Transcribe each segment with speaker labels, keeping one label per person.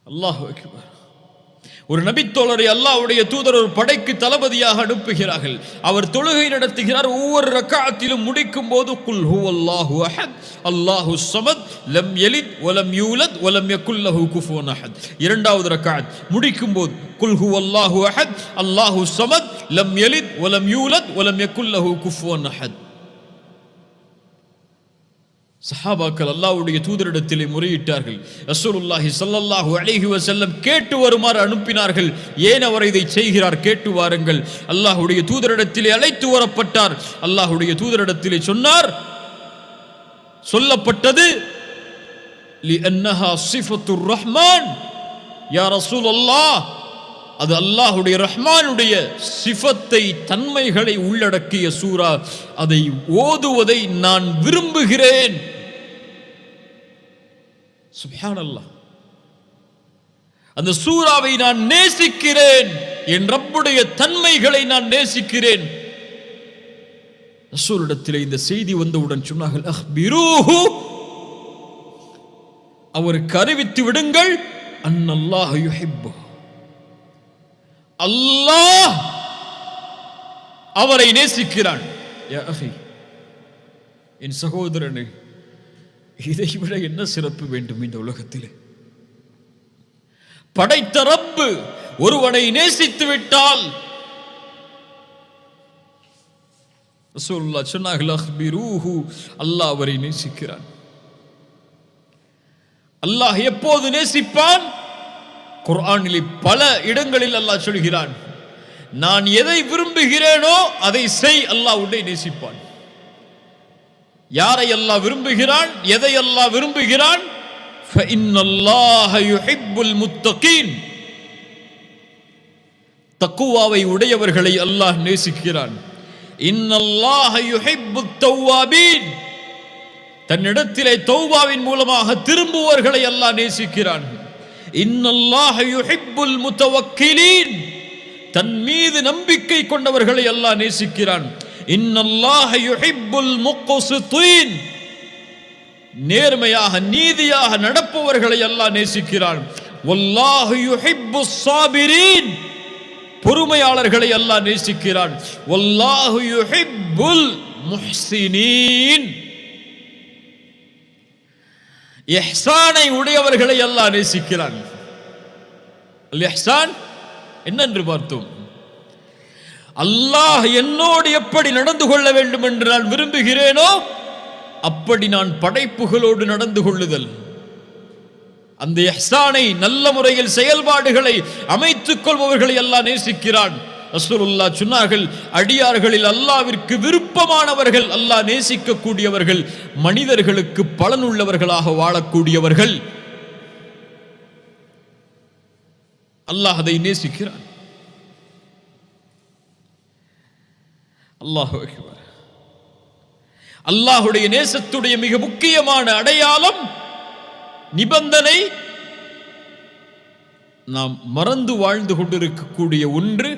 Speaker 1: அல்லாஹ் அக்பர். ஒரு நபித்தோழரை அல்லாஹ்வுடைய தூதர் ஒரு படைக்கு தளபதியாக அனுப்புகிறார்கள். அவர் தொழுகை நடத்துகிறார். ஒவ்வொரு ரக்அத்திலும் முடிக்கும் போது குல் ஹுவல்லாஹு அஹத் அல்லாஹுஸ் ஸமத் லம் யலித் வலம் யூலத் வலம் யகுல் லஹு குஃபுவன் அஹத். இரண்டாவது ரக்அத் முடிக்கும் போது குல் ஹுவல்லாஹு அஹத் அல்லாஹுஸ் ஸமத் லம் யலித் வலம் யூலத் வலம் யகுல் லஹு குஃபுவன் அஹத். சஹாபாக்கள் அல்லாஹ்வுடைய தூதரிடத்திலே முறையிட்டார்கள். ரசூலுல்லாஹி ஸல்லல்லாஹு அலைஹி வஸல்லம் கேட்டு வருமாறு அனுப்பினார்கள். ஏன் அவர் இதை செய்கிறார், கேட்டு வாருங்கள். அல்லாஹ்வுடைய தூதரிடத்திலே அழைத்து வரப்பட்டார். அல்லாஹ்வுடைய தூதரிடத்திலே சொன்னார், சொல்லப்பட்டது லிஅன்னஹா சிஃபத்துர் ரஹ்மான். யா ரசூலல்லாஹ், அது அல்லாஹ்வுடைய ரஹ்மானுடைய சிஃபத்தை, தன்மைகளை உள்ளடக்கிய சூரா. அதை ஓதுவதை நான் விரும்புகிறேன். சுப்ஹானல்லாஹ், அந்த சூராவை நான் நேசிக்கிறேன். என் ரப்புடைய தன்மைகளை நான் நேசிக்கிறேன். ரசூலிடத்திலே இந்த செய்தி வந்தவுடன் சொன்னார்கள், அஹ்பிரூஹு, அவருக்கு அறிவித்து விடுங்கள், அன்னல்லாஹ யுஹிப்பு, அல்லாஹ் அவரை நேசிக்கிறான். யா அஹி, என் சகோதரனே, இதைவிட என்ன சிறப்பு வேண்டும் இந்த உலகத்திலே? படைத்த ரப்பு ஒருவனை நேசித்து விட்டால் ரசூலுல்லாஹ் சொன்னார்கள், அஹ்பிரூஹு, அல்லாஹ் அவரை நேசிக்கிறான். அல்லாஹ் எப்போது நேசிப்பான்? குர்ஆனிலே பல இடங்களில் அல்லாஹ் சொல்கிறான், நான் எதை விரும்புகிறேனோ அதை செய், அல்லாஹ் உன்னை நேசிப்பான். யாரை அல்லாஹ் விரும்புகிறான், எதை அல்லாஹ் விரும்புகிறான்? ஃபஇன்னல்லாஹ யுஹிப்புல் முத்தகீன், தக்வாவை உடையவர்களை அல்லாஹ் நேசிக்கிறான். இன்னல்லாஹ யுஹிப்புத் தவ்வாபீன், தன்னிடத்திலே தௌபாவின் மூலமாக திரும்புவர்களை அல்லாஹ் நேசிக்கிறான். இன்னல்லாஹ யுஹிப்புல் முத்தவக்கிலீன், தன் மீது நம்பிக்கை கொண்டவர்களை அல்லாஹ் நேசிக்கிறான். இன்னல்லாஹ யுஹிப்புல் முக்ஸிதீன், நேர்மையாக நீதியாக நடப்பவர்களை அல்லாஹ் நேசிக்கிறான். வல்லாஹு யுஹிப்புஸ் ஸாபிரீன், பொறுமையாளர்களை அல்லாஹ் நேசிக்கிறான். வல்லாஹு யுஹிப்புல் முஹ்ஸினீன், இஹ்சானை உடையவர்களை அல்லாஹ் நேசிக்கிறான். அல் இஹ்சான் என்னென்று பார்த்தோம். அல்லாஹ் என்னோடு எப்படி நடந்து கொள்ள வேண்டும் என்று நான் விரும்புகிறேனோ அப்படி நான் படைப்புகளோடு நடந்து கொள்ளுதல். அந்த இஹ்சானை, நல்ல முறையில் செயல்பாடுகளை அமைத்துக் கொள்பவர்களை அல்லாஹ் நேசிக்கிறான். ரசூலுல்லாஹ் சொன்னார்கள், அடியார்களில் அல்லாஹ்விற்கு விருப்பமானவர்கள், அல்லாஹ் நேசிக்கக்கூடியவர்கள், மனிதர்களுக்கு பலனுள்ளவர்களாக வாழக்கூடியவர்கள். அல்லாஹ் அதை நேசிக்கிறான். அல்லாஹு அக்பர். அல்லாஹுடைய நேசத்துடைய மிக முக்கியமான அடையாளம், நிபந்தனை, நாம் மறந்து வாழ்ந்து கொண்டிருக்கக்கூடிய ஒன்று.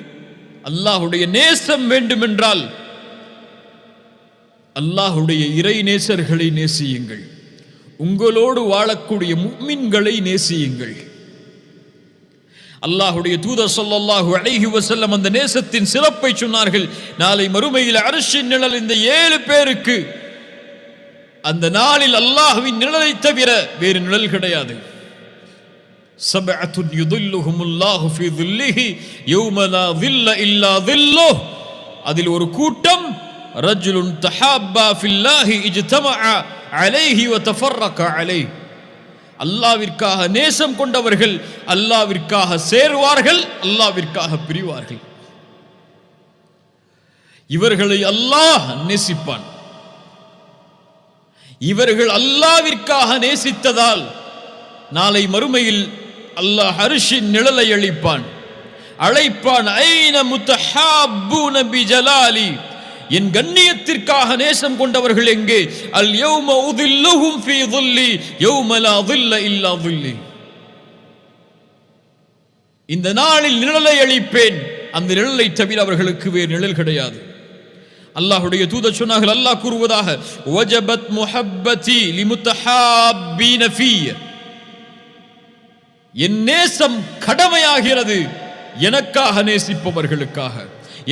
Speaker 1: அல்லாஹுடைய நேசம் வேண்டுமென்றால் அல்லாஹுடைய இறை நேசர்களை நேசியுங்கள், உங்களோடு வாழக்கூடிய முஃமின்களை நேசியுங்கள். அல்லாஹுடைய தூதர் ஸல்லல்லாஹு அலைஹி வஸல்லம் அந்த நேசத்தின் சிறப்பை சொன்னார்கள். நாளை மறுமையில் அர்ஷின் நிழல் இந்த 7 பேருக்கு, அந்த நாளில் அல்லாஹ்வின் நிழலை தவிர வேறு நிழல் கிடையாது. சபஅத்துன் யுதில்லுஹுமுல்லாஹு ஃபீ ظில்லிஹி யௌம லா ظில்ல இல்லா ظில்லுஹ், அதில் ஒரு கூட்டம், ரஜுலுன் தஹாப்பா ஃபில்லாஹி இஜ்தமஅ அலைஹி வ தஃபர்ரக அலைஹி, அல்லாஹ்விற்காக நேசம் கொண்டவர்கள் அல்லாஹ்விற்காக சேர்வார்கள், அல்லாஹ்விற்காக பிரிவார்கள். இவர்களை அல்லாஹ் நேசிப்பான். இவர்கள் அல்லாஹ்விற்காக நேசித்ததால் நாளை மறுமையில் அல்லாஹ் அர்ஷின் நிழலை அளிப்பான், அழைப்பான். ஐன முத்தஹாப்பூன பிஜலாலி, என் கண்ணியத்திற்காக நேசம் கொண்டவர்கள் எங்கே? அல் யௌம உதில்லுஹும் ஃபீ ظில்லி யௌம லா ظில்ல இல்லா ظில்லி, இந்த நாளில் நிழலை அளிப்பேன், அந்த நிழலை தவிர அவர்களுக்கு வேறு நிழல் கிடையாது. அல்லாஹ்வுடைய தூதர் சொன்னார்கள், அல்லாஹ் கூறுவதாக, வஜபத் முஹப்பதி லிமுத்தஹாப்பீன ஃபீ, என் நேசம் கடமையாகிறது எனக்காக நேசிப்பவர்களுக்காக.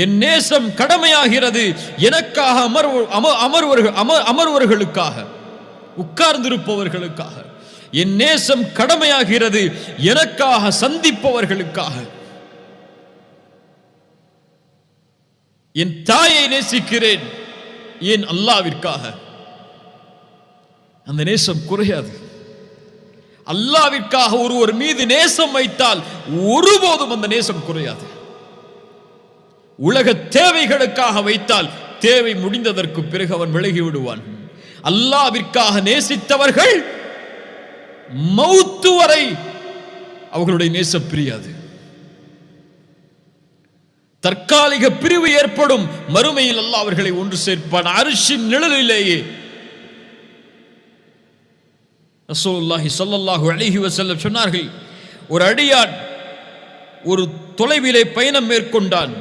Speaker 1: என் நேசம் கடமையாகிறது எனக்காக அமர்வர்களுக்காக, உட்கார்ந்திருப்பவர்களுக்காக. என் நேசம் கடமையாகிறது எனக்காக சந்திப்பவர்களுக்காக. என் தாயை நேசிக்கிறேன் ஏன்? அல்லாஹ்விற்காக. அந்த நேசம் குறையாது. அல்லாஹ்விற்காக ஒருவர் மீது நேசம் வைத்தால் ஒருபோதும் அந்த நேசம் குறையாது. உலக தேவைகளுக்காக வைத்தால் தேவை முடிந்ததற்கு பிறகு அவன் விலகி விடுவான். அல்லாஹ்விற்காக நேசித்தவர்கள் மௌத்து வரை அவர்களுடைய நேசம் பிரியாது. தற்காலிக பிரிவு ஏற்படும், மறுமையில் அல்லாஹ் அவர்களை ஒன்று சேர்ப்பான் அர்ஷின் நிழலிலேயே. ரசூலுல்லாஹி ஸல்லல்லாஹு அலைஹி வஸல்லம் சொன்னார்கள், ஒரு அடியான் ஒரு தொலைவிலே பயணம் மேற்கொண்டான்.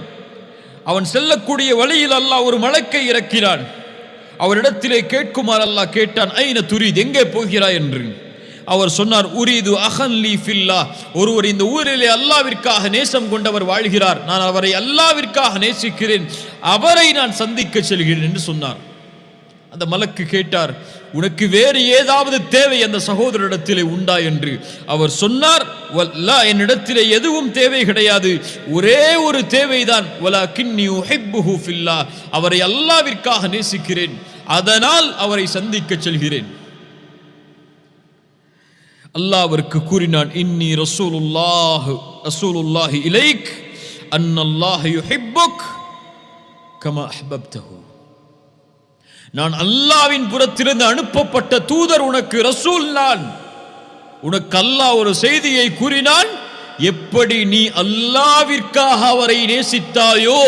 Speaker 1: அவன் செல்லக்கூடிய வழியில் அல்லாஹ் ஒரு மலக்கை இறக்கினான். அவரிடத்திலே கேட்குமாறு அல்லாஹ் கேட்டான், ஐன துரீத், எங்கே போகிறாய் என்று. அவர் சொன்னார், உரீது அஹன் லீ ஃபில்லாஹ், ஒருவர் இந்த ஊரிலே அல்லாஹ்விற்காக நேசம் கொண்டவர் வாழ்கிறார், நான் அவரை அல்லாஹ்விற்காக நேசிக்கிறேன், அவரை நான் சந்திக்க செல்கிறேன் என்று சொன்னார். அந்த மலக்கு கேட்டார், உனக்கு வேறு ஏதாவது தேவை அந்த சகோதரரிடத்திலே உண்டா என்று. அவர் சொன்னார், வல்லா, என்னிடத்திலே எதுவும் தேவை கிடையாது, ஒரே ஒரு தேவைதான், வலாகின்னி உஹிப்புஹு ஃபில்லாஹ், அவரை அல்லாஹ்விற்காக நேசிக்கிறேன், அதனால் அவரை சந்திக்க செல்கிறேன். அல்லாஹ் அவருக்கு கூறினான், இன்னி ரசூலுல்லாஹி இலைக் அன்னல்லாஹ யுஹிப்புக் கமா அஹ்பப்தஹு, நான் அல்லாஹ்வின் புறத்திலிருந்து அனுப்பப்பட்ட தூதர், உனக்கு ரசூல் நான். உனக்கு அல்லாஹ் ஒரு செய்தியை கூறினான், எப்படி நீ அல்லாஹ்விற்காக அவரை நேசித்தாயோ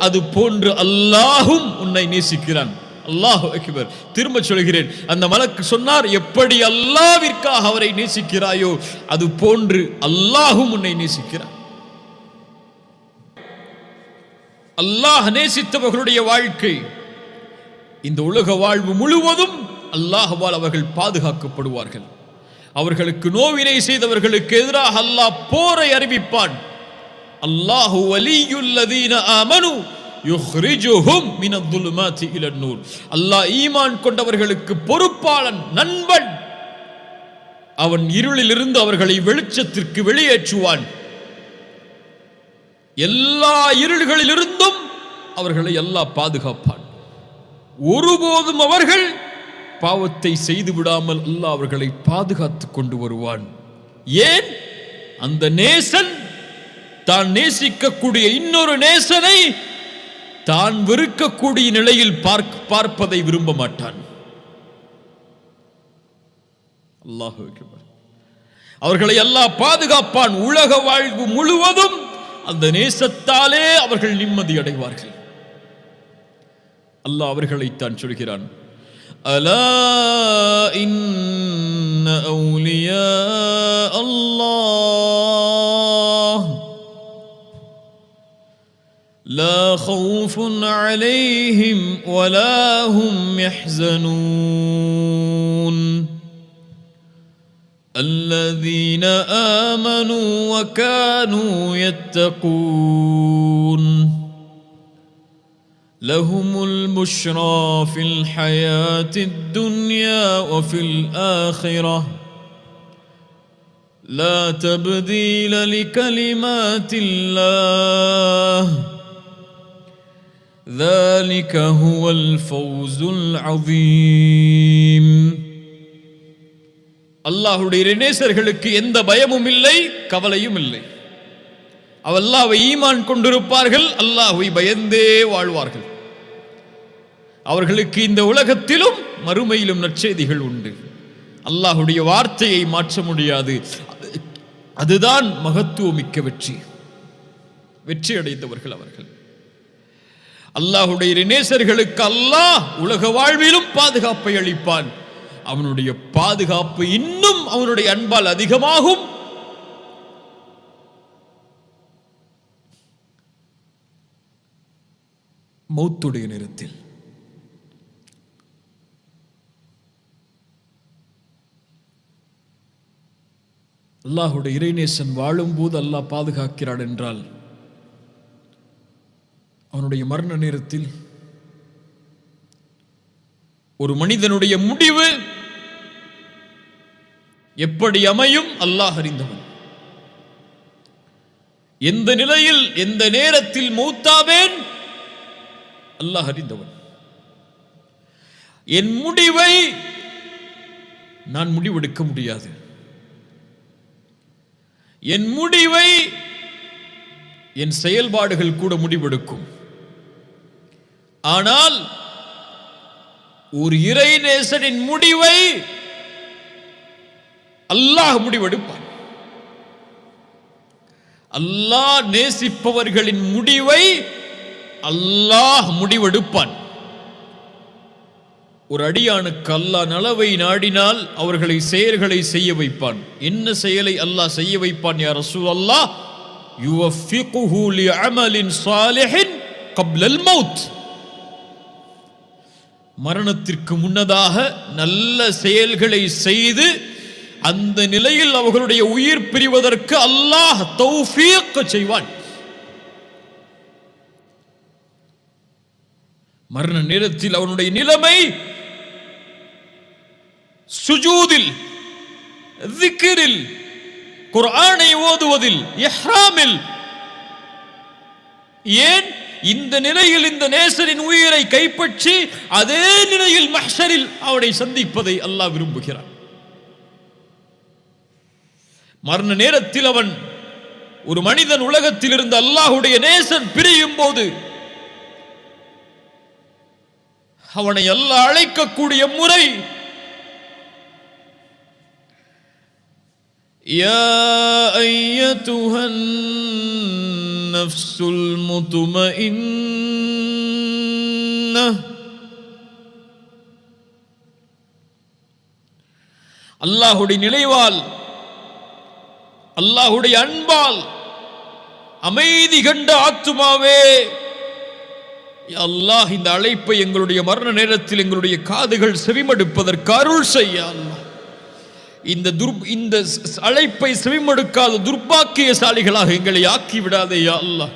Speaker 1: அது போன்று அல்லாஹும் உன்னை நேசிக்கிறான். அல்லாஹு அக்பர். திரும்ப சொல்கிறேன், அந்த மலக்கு சொன்னார், எப்படி அல்லாஹ்விற்காக அவரை நேசிக்கிறாயோ அது போன்று அல்லாஹும் உன்னை நேசிக்கிறான். அல்லாஹ் நேசித்தவர்களுடைய வாழ்க்கை, இந்த உலக வாழ்வு முழுவதும் அல்லாஹ்வால் அவர்கள் பாதுகாக்கப்படுவார்கள். அவர்களுக்கு நோவினை செய்தவர்களுக்கு எதிராக அல்லாஹ் போரை அறிவிப்பான். அல்லாஹு வலியுல்லதீன ஆமனு யுஹ்ரிஜுஹும் மினதுலுமாத்தி இலன் நூர். அல்லாஹ் ஈமான் கொண்டவர்களுக்கு பொறுப்பாளன், நண்பன். அவன் இருளிலிருந்து அவர்களை வெளிச்சத்திற்கு வெளியேற்றுவான். எல்லா இருள்களிலிருந்தும் அவர்களை அல்லாஹ் பாதுகாப்பான். ஒருபோதும் அவர்கள் பாவத்தை செய்து விடாமல் அல்லாஹ் அவர்களை பாதுகாத்துக் கொண்டு வருவான். ஏன்? அந்த நேசன் தான் நேசிக்கக்கூடிய இன்னொரு நேசனை தான் வெறுக்கக்கூடிய நிலையில் பார்ப்பதை விரும்ப மாட்டான். அல்லாஹ் அவர்களை அல்லாஹ் பாதுகாப்பான். உலக வாழ்வு முழுவதும் அந்த நேசத்தாலே அவர்கள் நிம்மதி அடைவார்கள். அல்லாஹ் அவர்களைத்தான் சொல்கிறான், அலா இன்ன அவுலியா அல்லாஹ் லா ஹவுஃபுன் அலைஹிம் வலா ஹும் யஹ்ஸனூன் الذين آمنوا وكانوا يتقون لهم البشرى في الحياة الدنيا وفي الآخرة لا تبديل لكلمات الله ذلك هو الفوز العظيم. அல்லாஹ்வுடைய நேசர்களுக்கு எந்த பயமும் இல்லை, கவலையும் இல்லை. அல்லாஹ்வை ஈமான் கொண்டிருப்பார்கள், அல்லாஹ்வை பயந்தே வாழ்வார்கள். அவர்களுக்கு இந்த உலகத்திலும் மறுமையிலும் நற்செய்திகள் உண்டு. அல்லாஹ்வுடைய வார்த்தையை மாற்ற முடியாது. அதுதான் மகத்துவமிக்க வெற்றி. வெற்றி அடைந்தவர்கள் அவர்கள். அல்லாஹ்வுடைய நேசர்களுக்கு அல்லாஹ் உலக வாழ்விலும் பாதுகாப்பை அளிப்பான். அவனுடைய பாதுகாப்பு இன்னும் அவனுடைய அன்பால் அதிகமாகும். மௌத்துடைய நேரத்தில் அல்லாஹுடைய இறைநேசன் வாழும்போது அல்லாஹ் பாதுகாக்கிறான் என்றால் அவனுடைய மரண நேரத்தில் ஒரு மனிதனுடைய முடிவு எப்படி அமையும் அல்லாஹ் அறிந்தவன். எந்த நிலையில் எந்த நேரத்தில் மௌத்தாவேன் அல்லாஹ் அறிந்தவன். என் முடிவை நான் முடிவெடுக்க முடியாது. என் முடிவை என் செயல்பாடுகள் கூட முடிவெடுக்கும். ஆனால் ஒரு இறைநேசனின் முடிவை அல்லாஹ் முடிவெடுப்பான். அல்லாஹ் நேசிப்பவர்களின் முடிவை அல்லாஹ் முடிவெடுப்பான். ஒரு அடியானுக்கு அல்லாஹ் நலவை நாடினால் அவர்களை செயல்களை செய்ய வைப்பான். என்ன செயலை அல்லாஹ் செய்ய வைப்பான்? யா ரசூலல்லாஹ், யுவஃபிகுஹு லிஅமலின் ஸாலிஹின் கப்லல் மௌத். மரணத்திற்கு முன்னதாக நல்ல செயல்களை செய்து அந்த நிலையில் அவர்களுடைய உயிர் பிரிவதற்கு அல்லாஹ் தௌஃபீக் செய்வான். மரண நேரத்தில் அவனுடைய நிலைமை சுஜூதில், திக்ரில், குர்ஆனை ஓதுவதில், இஹ்ராமில். ஏன் இந்த நிலையில் இந்த நேசரின் உயிரை கைப்பற்றி அதே நிலையில் மஹ்ஷரில் அவனை சந்திப்பதை அல்லாஹ் விரும்புகிறான். மரண நேரத்தில் அவன் ஒரு மனிதன் உலகத்தில் இருந்து அல்லாஹுடைய நேசன் பிரியும் போது அவனை அல்லாஹ் அழைக்கக்கூடிய முறை, யா அய்யதுஹன் நஃப்ஸுல் முத்மஇன்னஹ். அல்லாஹுடைய நினைவால், அல்லாஹுடைய அன்பால் அமைதி கண்ட ஆத்துமாவே, அல்லாஹ் இந்த அழைப்பை எங்களுடைய மரண நேரத்தில் எங்களுடைய காதுகள் செவிமடுப்பதற்கு அருள் செய்ய. அல்லாஹ் இந்த அழைப்பை செவிமடுக்காத துர்பாக்கியசாலிகளாக எங்களை ஆக்கி விடாதே யா அல்லாஹ்.